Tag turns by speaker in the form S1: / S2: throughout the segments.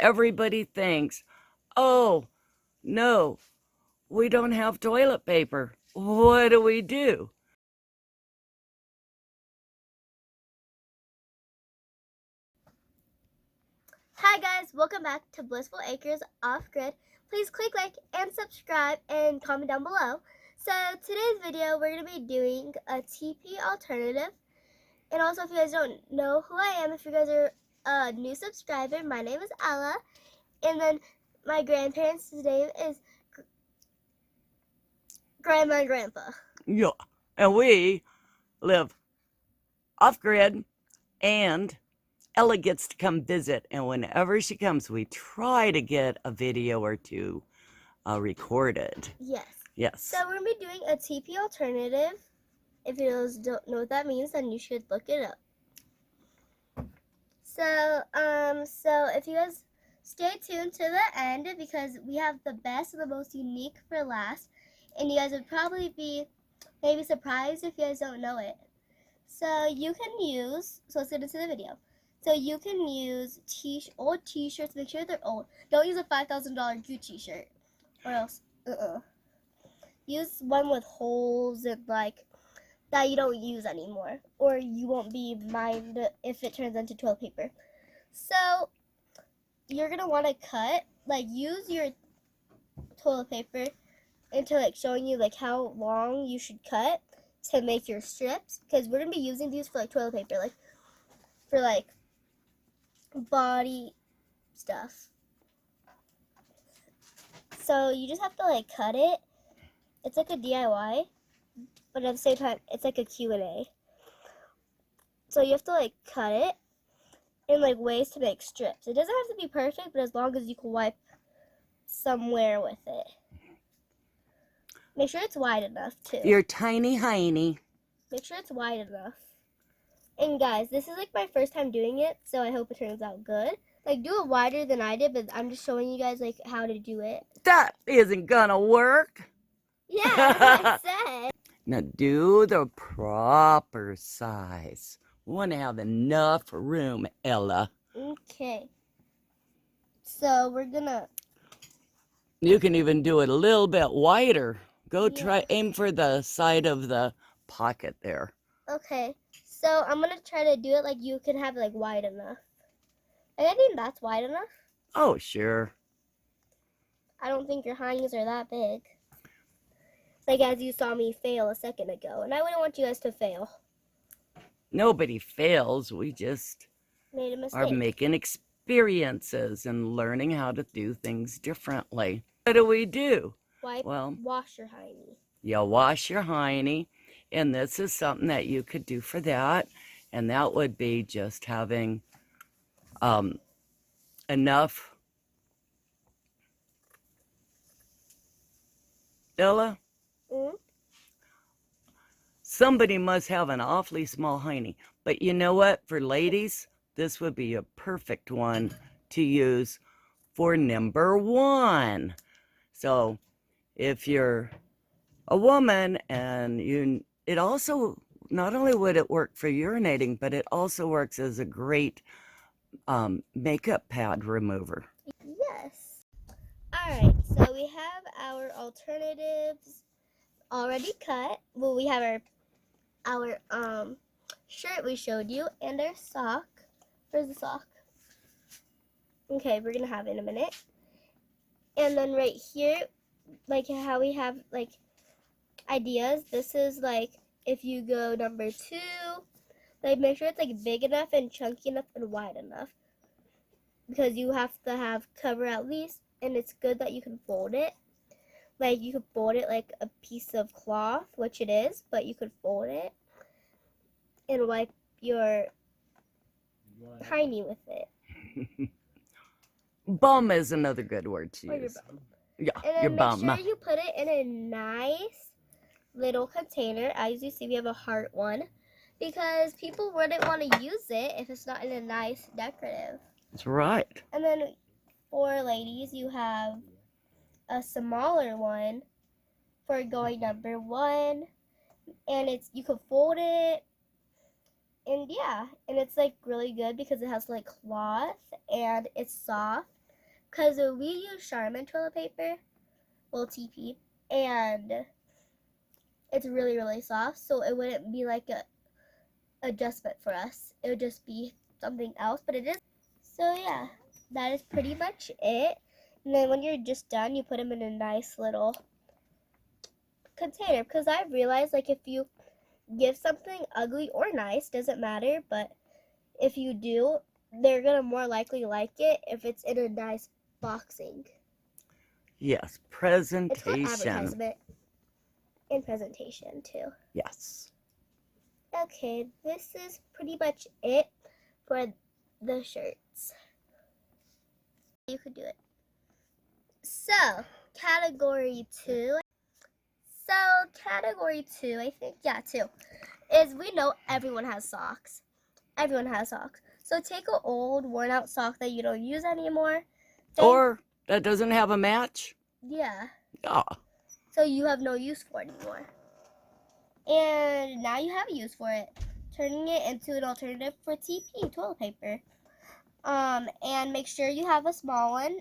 S1: everybody thinks, oh, no, we don't have toilet paper. What do we do?
S2: Hi guys, welcome back to Blissful Acres Off-Grid. Please click like and subscribe and comment down below. So today's video, we're going to be doing a TP alternative. And also, if you guys don't know who I am, if you guys are a new subscriber, my name is Ella. And then my grandparents' name is Grandma and Grandpa.
S1: Yeah, and we live off-grid, and Ella gets to come visit, and whenever she comes, we try to get a video or two recorded.
S2: Yes.
S1: Yes.
S2: So we're going to be doing a TP alternative. If you guys don't know what that means, then you should look it up. So if you guys stay tuned to the end, because we have the best and the most unique for last, and you guys would probably be maybe surprised if you guys don't know it. So you can use, so let's get into the video. So you can use old t-shirts, make sure they're old. Don't use a $5,000 Gucci shirt, or else, Use one with holes and like, that you don't use anymore, or you won't be mind if it turns into toilet paper. So you're gonna want to cut, like use your toilet paper into like showing you like how long you should cut to make your strips, because we're gonna be using these for like toilet paper, like for like body stuff. So you just have to like cut it. It's like a DIY, but at the same time it's like a Q&A. So you have to like cut it in like ways to make strips. It doesn't have to be perfect, but as long as you can wipe somewhere with it. Make sure it's wide enough too.
S1: You're tiny hiney.
S2: Make sure it's wide enough. And guys, this is like my first time doing it, so I hope it turns out good. Like, do it wider than I did, but I'm just showing you guys like how to do it.
S1: That isn't gonna work.
S2: Yeah, that's what I said.
S1: Now do the proper size. We want to have enough room, Ella.
S2: Okay. So we're gonna...
S1: You can even do it a little bit wider. Go aim for the side of the pocket there.
S2: Okay. So I'm gonna try to do it like you can have it like wide enough. Like, I think that's wide enough.
S1: Oh, sure.
S2: I don't think your hinds are that big. Like as you saw me fail a second ago, and I wouldn't want you guys to fail.
S1: Nobody fails. We just
S2: made a mistake.
S1: Are making experiences and learning how to do things differently. What do we do?
S2: Wash your hiney.
S1: Yeah, wash your hiney. And this is something that you could do for that. And that would be just having enough. Ella?
S2: Mm-hmm.
S1: Somebody must have an awfully small hiney. But you know what? For ladies, this would be a perfect one to use for number one. So if you're a woman and it also, not only would it work for urinating, but it also works as a great makeup pad remover.
S2: Yes. Alright, so we have our alternatives already cut. Well, we have our shirt we showed you and our sock. Where's the sock? Okay, we're gonna have it in a minute. And then right here, like how we have like ideas, this is like if you go number 2, like make sure it's like big enough and chunky enough and wide enough, because you have to have cover at least, and it's good that you can fold it. Like you could fold it like a piece of cloth, which it is, but you could fold it and wipe your hiney with it.
S1: Bum is another good word to use. Yeah,
S2: and then
S1: your
S2: make
S1: bum.
S2: Sure you put it in a nice little container. As you see, we have a heart one, because people wouldn't want to use it if it's not in a nice decorative.
S1: That's right.
S2: And then for ladies, you have a smaller one for going number 1, and you can fold it, and yeah, and it's like really good because it has like cloth and it's soft, because we use Charmin toilet paper, well, TP, and it's really, really soft, so it wouldn't be like a adjustment for us. It would just be something else, but it is. So yeah, that is pretty much it. And then when you're just done, you put them in a nice little container, because I realized, like, if you give something ugly or nice, doesn't matter, but if you do, they're gonna more likely like it if it's in a nice boxing.
S1: Yes,
S2: It's got
S1: presentation.
S2: advertisement and presentation too.
S1: Yes.
S2: Okay, this is pretty much it for the shirts. You could do it. So, category 2. I think, yeah, 2, is we know everyone has socks. Everyone has socks. So take an old, worn out sock that you don't use anymore.
S1: Or that doesn't have a match.
S2: Yeah.
S1: Yeah.
S2: So you have no use for it anymore. And now you have a use for it. Turning it into an alternative for TP, toilet paper. And make sure you have a small one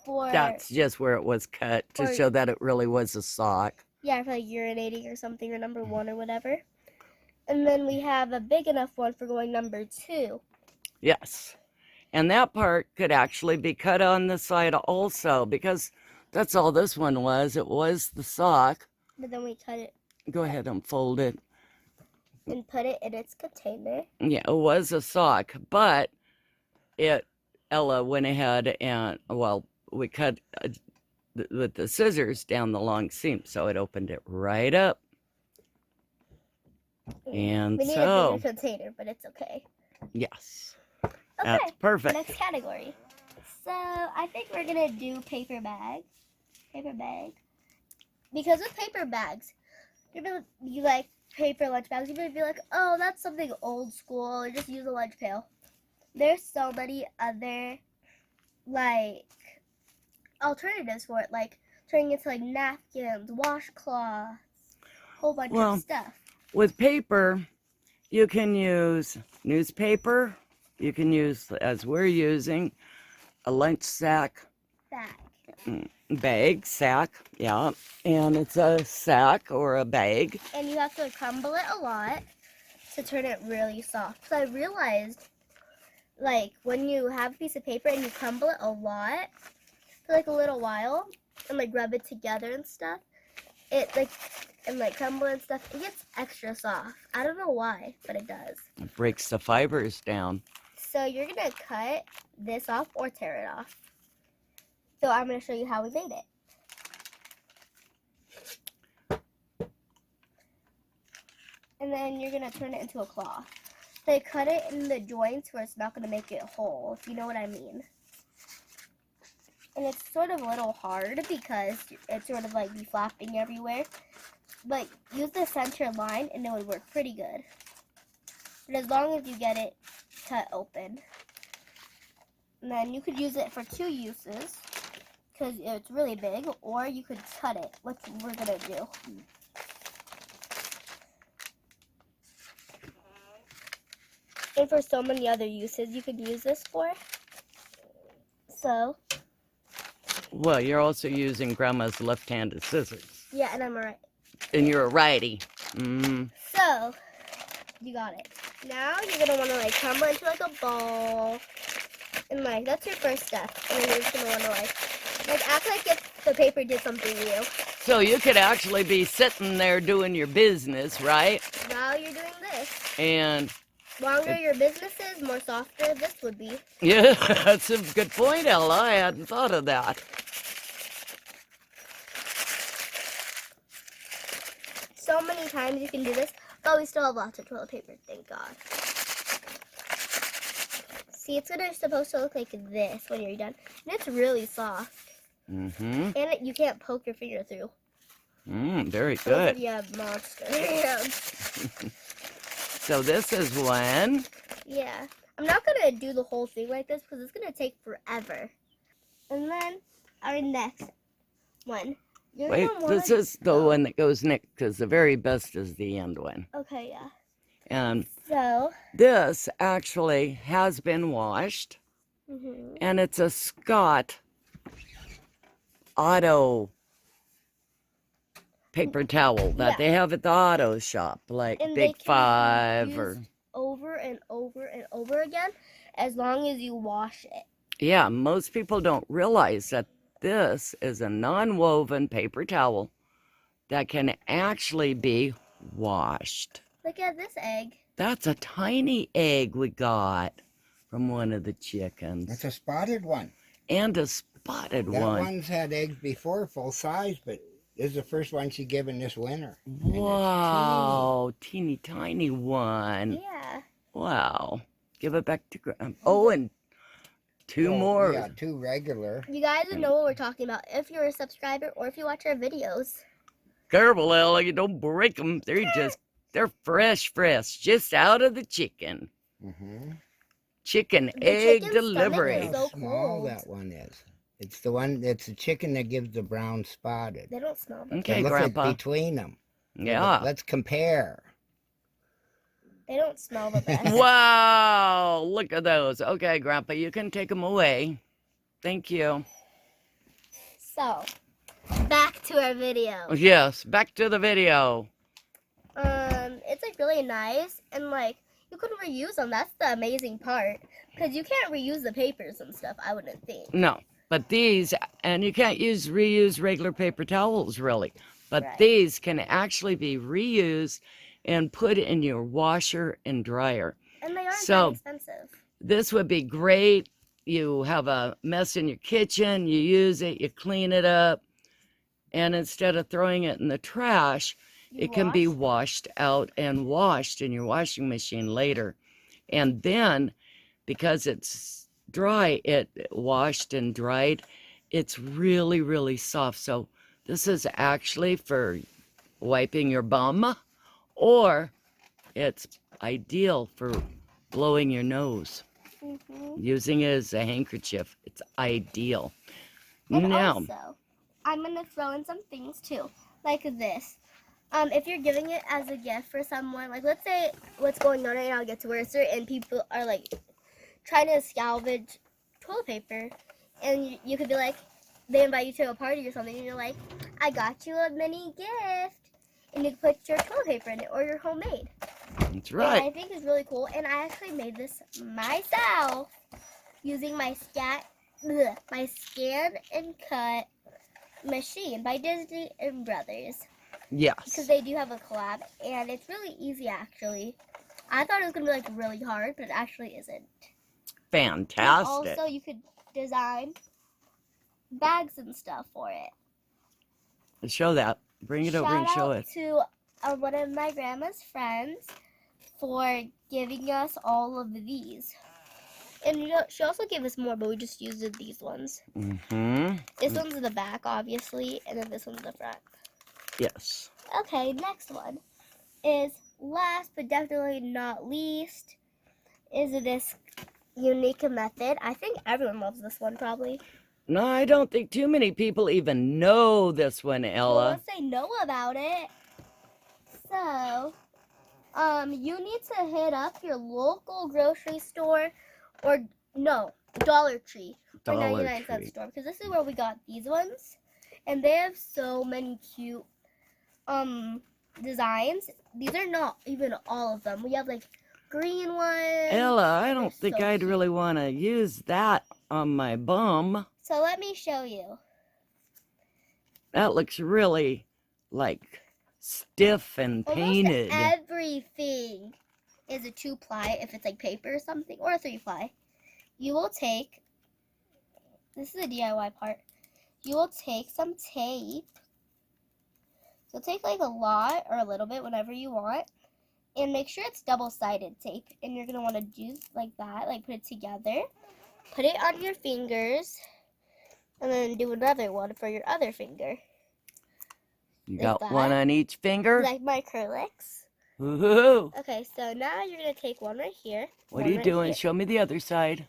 S2: for...
S1: That's just where it was cut to show that it really was a sock.
S2: Yeah, for like urinating or something, or number 1 or whatever. And then we have a big enough one for going number 2.
S1: Yes. And that part could actually be cut on the side also, because that's all this one was. It was the sock.
S2: But then we cut it.
S1: Go ahead and fold it.
S2: And put it in its container.
S1: Yeah, it was a sock, but Ella went ahead and, well, we cut with the scissors down the long seam, so it opened it right up. And
S2: we need
S1: so,
S2: a bigger container, but it's okay.
S1: Yes.
S2: Okay,
S1: That's perfect.
S2: next category. So I think we're gonna do paper bag. Paper bag. Because with paper bags, you're gonna be like paper lunch bags. You're gonna be like, oh, that's something old school. Or just use a lunch pail. There's so many other like alternatives for it, like turning it into like napkins, washcloths, whole bunch of stuff.
S1: With paper, you can use newspaper. You can use, as we're using, a lunch sack. Bag, sack, yeah. And it's a sack or a bag.
S2: And you have to crumble it a lot to turn it really soft. So I realized, like, when you have a piece of paper and you crumble it a lot for like a little while and like rub it together and stuff, it like crumble and stuff, it gets extra soft. I don't know why, but it does.
S1: It breaks the fibers down.
S2: So you're gonna cut this off or tear it off. So I'm gonna show you how we made it. And then you're gonna turn it into a cloth. They cut it in the joints where it's not gonna make it whole, if you know what I mean. And it's sort of a little hard because it's sort of like be flapping everywhere. But use the center line and it would work pretty good. But as long as you get it cut open. And then you could use it for 2 uses because it's really big, or you could cut it, which we're gonna do. And for so many other uses you could use this for. So.
S1: Well, you're also using Grandma's left-handed scissors.
S2: Yeah, and I'm right.
S1: And you're a righty.
S2: So, you got it. Now you're gonna want to like crumble it into like a ball, and like that's your first step. And then you're just gonna want to like act like if the paper did something to you.
S1: So you could actually be sitting there doing your business, right?
S2: While you're doing this.
S1: And
S2: longer your business is, more softer this would be.
S1: Yeah, that's a good point, Ella. I hadn't thought of that.
S2: So many times you can do this, but we still have lots of toilet paper, thank God. See, it's supposed to look like this when you're done. And it's really soft. And you can't poke your finger through.
S1: Very good.
S2: You have monster hands.
S1: So this is when?
S2: Yeah. I'm not going to do the whole thing like this because it's going to take forever. And then our next one.
S1: Wait, this is the one that goes next because the very best is the end one.
S2: Okay, yeah.
S1: And
S2: so
S1: this actually has been washed.
S2: Mm-hmm.
S1: And it's a Scott auto paper towel that
S2: Yeah.
S1: they have at the auto shop, like
S2: And they
S1: Big
S2: can
S1: Five
S2: be
S1: or...
S2: used over and over and over again as long as you wash it.
S1: Yeah, most people don't realize that this is a non-woven paper towel that can actually be washed.
S2: Look at this egg.
S1: That's a tiny egg we got from one of the chickens.
S3: It's a spotted one.
S1: And a spotted
S3: That
S1: one.
S3: one's had eggs before, full size, but this is the first one she given this winter.
S1: Wow, teeny tiny one.
S2: Yeah.
S1: Wow. Give it back to Grandma. Oh, and two more.
S3: Yeah, 2 regular.
S2: You guys would know what we're talking about if you're a subscriber or if you watch our videos.
S1: Careful, Ella, you don't break them. They're fresh, just out of the chicken.
S3: Mm-hmm.
S1: Chicken
S2: The
S1: egg
S2: chicken's
S1: delivery.
S2: stomach is
S3: How
S2: so
S3: small
S2: cold.
S3: that one is. It's the chicken that gives the brown spotted.
S2: They don't smell good.
S1: Okay,
S3: Look
S1: Grandpa.
S3: at between them.
S1: Yeah.
S3: Let's compare.
S2: They don't smell the best.
S1: Wow, look at those. Okay, Grandpa, you can take them away. Thank you.
S2: So, back to our video.
S1: Yes, back to the video.
S2: It's like really nice and like you can reuse them. That's the amazing part because you can't reuse the papers and stuff. I wouldn't think.
S1: No, but these, and you can't reuse regular paper towels really, but
S2: Right.
S1: these can actually be reused and put in your washer and dryer.
S2: And they aren't
S1: So-
S2: that expensive.
S1: This would be great. You have a mess in your kitchen, you use it, you clean it up, and instead of throwing it in the trash, it can be washed out and washed in your washing machine later. And then, because it's dry, it washed and dried, it's really, really soft. So this is actually for wiping your bum, or it's ideal for blowing your nose.
S2: Mm-hmm.
S1: Using it as a handkerchief, it's ideal.
S2: And
S1: Now,
S2: also, I'm gonna throw in some things too, like this. If you're giving it as a gift for someone, like let's say what's going on right now gets worse, and people are like trying to salvage toilet paper, and you could be like, they invite you to a party or something, and you're like, I got you a mini gift, and you can put your toilet paper in it or your homemade.
S1: that's
S2: And
S1: right.
S2: I think it's really cool, and I actually made this myself using my scan and cut machine by Disney and Brothers.
S1: Yes.
S2: Because they do have a collab, and it's really easy actually. I thought it was gonna be like really hard, but it actually isn't. And
S1: Fantastic.
S2: also, you could design bags and stuff for it.
S1: Show that. Bring it over and show
S2: Shout
S1: it.
S2: out to one of my grandma's friends for giving us all of these. And you know, she also gave us more, but we just used these ones.
S1: Mm-hmm.
S2: This one's in the back, obviously, and then this one's in the front.
S1: Yes.
S2: Okay, next one is last but definitely not least is this unique method. I think everyone loves this one probably.
S1: No, I don't think too many people even know this one,
S2: Well,
S1: Ella.
S2: let's say know about it. So, you need to hit up your local grocery store or no, Dollar Tree or
S1: Dollar
S2: 99-cent
S1: Tree.
S2: store, because this is where we got these ones, and they have so many cute designs. These are not even all of them. We have like green ones.
S1: Ella, I don't
S2: They're
S1: think
S2: so
S1: I'd
S2: cute.
S1: really want to use that on my bum.
S2: So let me show you.
S1: That looks really like stiff and painted.
S2: Almost everything is a 2-ply if it's like paper or something, or a 3-ply. You will take, this is the DIY part, you will take some tape. So take like a lot or a little bit, whatever you want, and make sure it's double-sided tape. And you're going to want to do like that, like put it together. Put it on your fingers, and then do another one for your other finger.
S1: You
S2: like
S1: got
S2: that.
S1: one on each finger?
S2: Like my acrylics.
S1: Woohoo!
S2: Okay, so now you're going to take one right here.
S1: What
S2: one
S1: are you
S2: right
S1: doing?
S2: here.
S1: Show me the other side.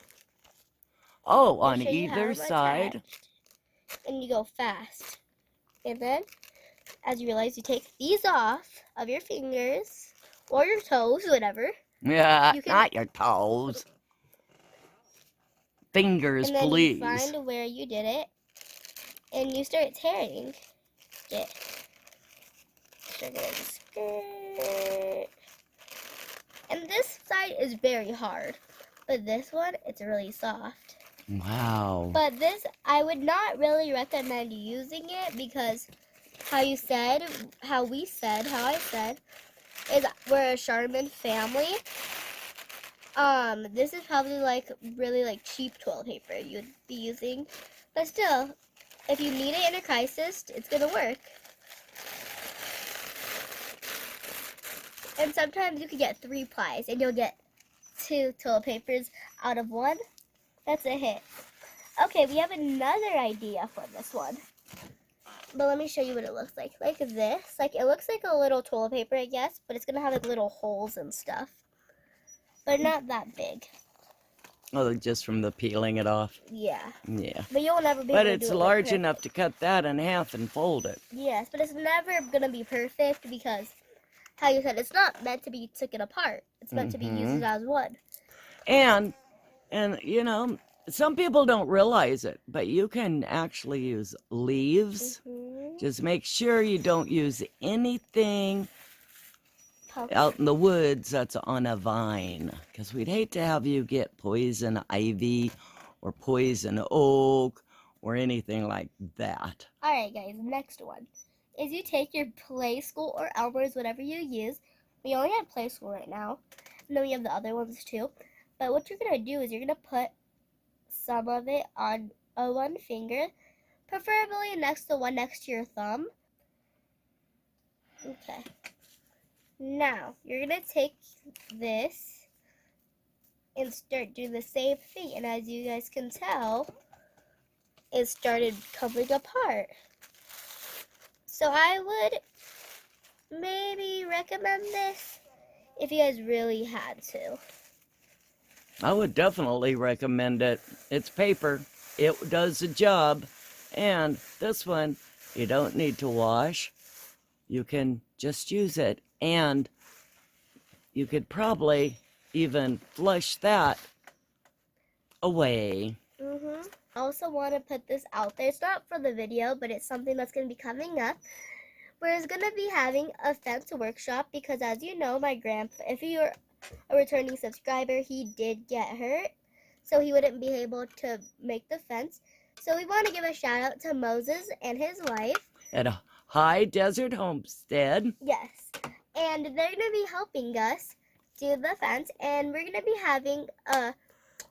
S1: Oh, on
S2: Make sure you have
S1: either
S2: them
S1: side.
S2: attached, and you go fast. And then, as you realize, you take these off of your fingers or your toes, whatever.
S1: Yeah,
S2: You can-
S1: not your toes. fingers,
S2: and then
S1: please.
S2: you find where you did it, and you start tearing it. Start getting skirt. And this side is very hard, but this one, it's really soft.
S1: Wow.
S2: But this, I would not really recommend using it because how I said, is we're a Charmin family. This is probably like really like cheap toilet paper you'd be using. But still, if you need it in a crisis, it's gonna work. And sometimes you can get 3 plies and you'll get 2 toilet papers out of 1. That's a hit. Okay, we have another idea for this one. But let me show you what it looks like. Like this. Like it looks like a little toilet paper, I guess, but it's gonna have like little holes and stuff. But not that big.
S1: Oh, just from the peeling it off.
S2: Yeah.
S1: Yeah.
S2: But you'll never be
S1: But
S2: able to
S1: it's
S2: do it
S1: large
S2: perfect.
S1: enough to cut that in half and fold it.
S2: Yes, but it's never gonna be perfect because how you said it's not meant to be taken apart. It's meant to be used as one.
S1: And you know, some people don't realize it, but you can actually use leaves. Just make sure you don't use anything out in the woods that's on a vine, because we'd hate to have you get poison ivy or poison oak or anything like that.
S2: Alright guys, next one is you take your play school or Elmer's, whatever you use. We only have play school right now, and then we have the other ones too. But what you're going to do is you're going to put some of it on one finger, preferably next to your thumb. Okay. Now, you're going to take this and start doing the same thing. And as you guys can tell, it started coming apart. So I would maybe recommend this if you guys really had to.
S1: I would definitely recommend it. It's paper. It does the job. And this one, you don't need to wash. You can just use it. And you could probably even flush that away.
S2: I also want to put this out there. It's not for the video, but it's something that's going to be coming up. We're going to be having a fence workshop because, as you know, my grandpa, if you're a returning subscriber, he did get hurt, so he wouldn't be able to make the fence. So we want to give a shout out to Moses and his wife
S1: At a high desert homestead.
S2: Yes, and they're going to be helping us do the fence, and we're going to be having a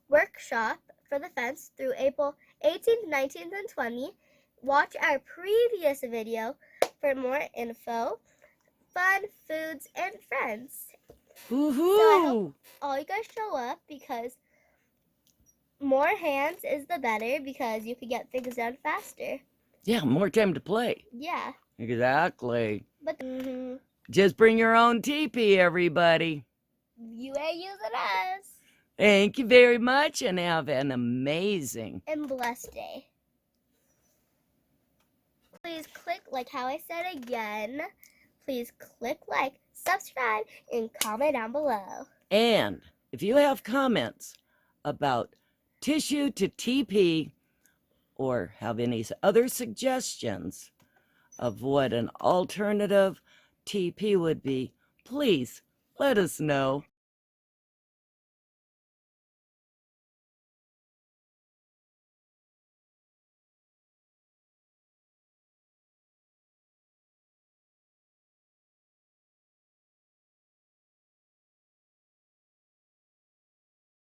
S2: workshop for the fence through April 18th, 19th, and 20th. Watch our previous video for more info, fun, foods, and friends.
S1: Woohoo!
S2: So I hope all you guys show up because more hands is the better because you can get things done faster.
S1: Yeah, more time to play.
S2: Yeah.
S1: Exactly.
S2: But
S1: Just bring your own teepee, everybody.
S2: you ain't using us.
S1: Thank you very much and have an amazing
S2: And blessed day. Please click like how I said again. Please click like, subscribe, and comment down below.
S1: And if you have comments about tissue to TP or have any other suggestions of what an alternative TP would be, please let us know.